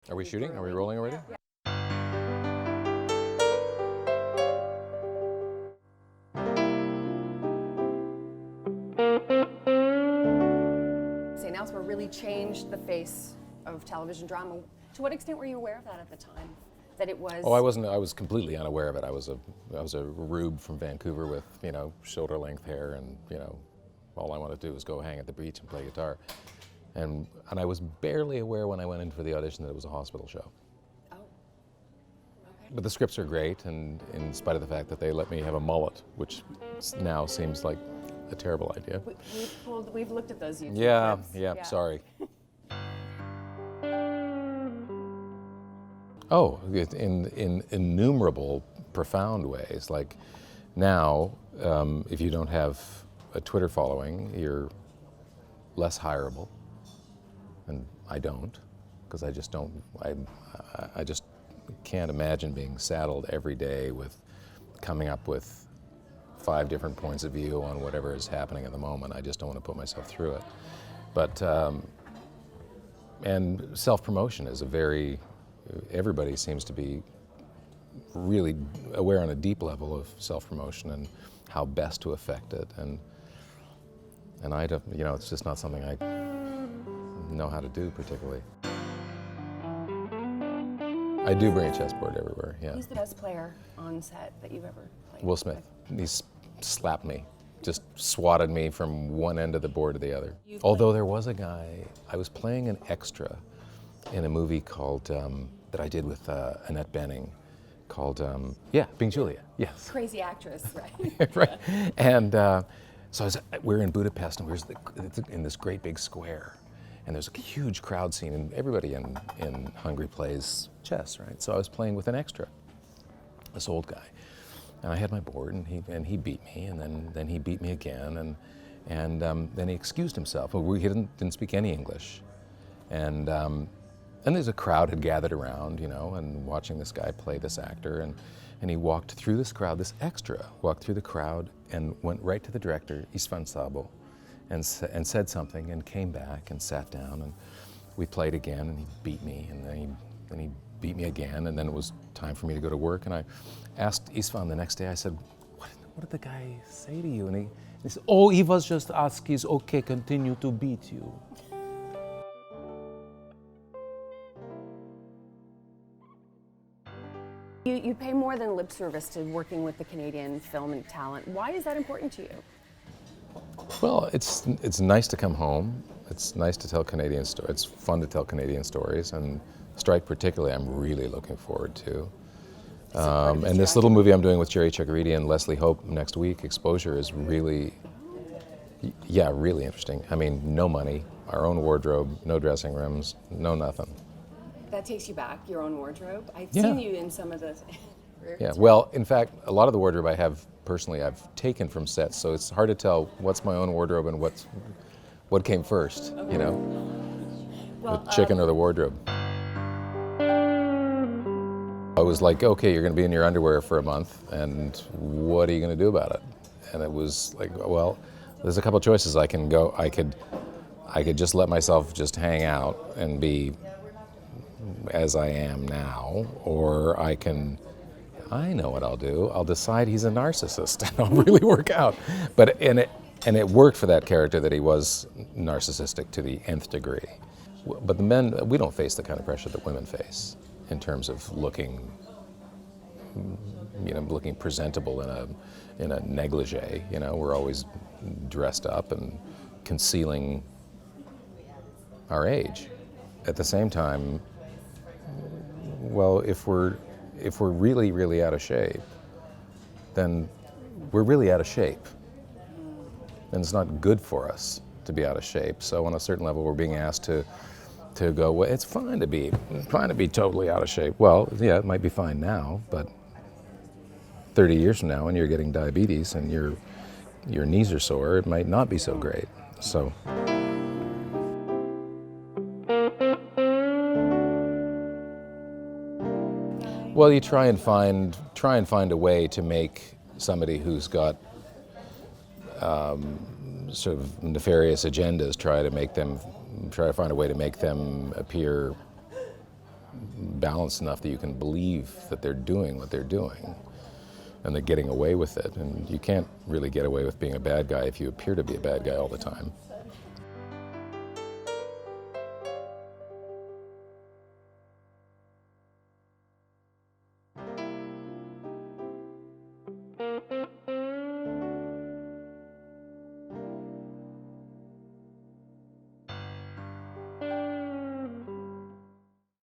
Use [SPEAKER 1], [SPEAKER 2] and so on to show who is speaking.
[SPEAKER 1] Are we shooting? Are we rolling already?
[SPEAKER 2] Yeah. St. Elsewhere really changed the face of television drama. To what extent were you aware of that at the time? That it was...
[SPEAKER 1] Oh, I wasn't. I was completely unaware of it. I was a rube from Vancouver with, shoulder-length hair, and all I wanted to do was go hang at the beach and play guitar. And I was barely aware when I went in for the audition that it was a hospital show.
[SPEAKER 2] Oh, okay.
[SPEAKER 1] But the scripts are great, and in spite of the fact that they let me have a mullet, which now seems like a terrible idea.
[SPEAKER 2] We've looked at those YouTube clips.
[SPEAKER 1] Yeah, sorry. Oh, in innumerable, profound ways. Like now, if you don't have a Twitter following, you're less hireable. And I don't, because I just don't, I just can't imagine being saddled every day with coming up with 5 different points of view on whatever is happening at the moment. I just don't want to put myself through it. But, and self-promotion is everybody seems to be really aware on a deep level of self-promotion and how best to affect it. And I don't, it's just not something I know how to do particularly. I do bring a chessboard everywhere, yeah.
[SPEAKER 2] Who's the best player on set that you've ever played
[SPEAKER 1] Will Smith. He slapped me, just swatted me from one end of the board to the other. Although there was a guy, I was playing an extra in a movie called, that I did with Annette Bening, called, Being Julia, yes.
[SPEAKER 2] Crazy actress, right?
[SPEAKER 1] Right, and so we're in Budapest, and we're in this great big square, and there's a huge crowd scene, and everybody in Hungary plays chess, right? So I was playing with an extra, this old guy, and I had my board, and he beat me, and then he beat me again, and then he excused himself. Well, he didn't speak any English, and there's a crowd had gathered around, and watching this guy play this actor, and he walked through this crowd, this extra walked through the crowd and went right to the director, István Szabó, and said something, and came back and sat down, and we played again, and he beat me, and then he beat me again, and then it was time for me to go to work, and I asked István the next day, I said, what did the guy say to you? And he said, oh, he was just asking, he's okay, continue to beat you.
[SPEAKER 2] You pay more than lip service to working with the Canadian film and talent. Why is that important to you?
[SPEAKER 1] Well, it's nice to come home. It's nice to tell Canadian stories. It's fun to tell Canadian stories, and Strike particularly I'm really looking forward to. And this little movie I'm doing with Jerry Chakaridi and Leslie Hope next week, Exposure, is really interesting. I mean, no money, our own wardrobe, no dressing rooms, no nothing.
[SPEAKER 2] That takes you back, your own wardrobe. I've seen you in some of the...
[SPEAKER 1] Yeah, well, in fact, a lot of the wardrobe I have, personally, I've taken from sets, so it's hard to tell what's my own wardrobe and what came first,
[SPEAKER 2] Okay.
[SPEAKER 1] The chicken or the wardrobe. I was like, okay, you're going to be in your underwear for a month, and what are you going to do about it? And it was like, well, there's a couple of choices. I could just let myself just hang out and be as I am now, or I know what I'll do. I'll decide he's a narcissist, and I'll really work out. And it worked for that character that he was narcissistic to the nth degree. But the men, we don't face the kind of pressure that women face in terms of looking presentable in a negligee. We're always dressed up and concealing our age. At the same time, well, if we're really, really out of shape, then we're really out of shape. And it's not good for us to be out of shape. So on a certain level, we're being asked to go, well, it's fine to be totally out of shape. Well, yeah, it might be fine now, but 30 years from now, when you're getting diabetes and your knees are sore, it might not be so great. So. Well, you try and find a way to make somebody who's got sort of nefarious agendas, try to find a way to make them appear balanced enough that you can believe that they're doing what they're doing and they're getting away with it. And you can't really get away with being a bad guy if you appear to be a bad guy all the time.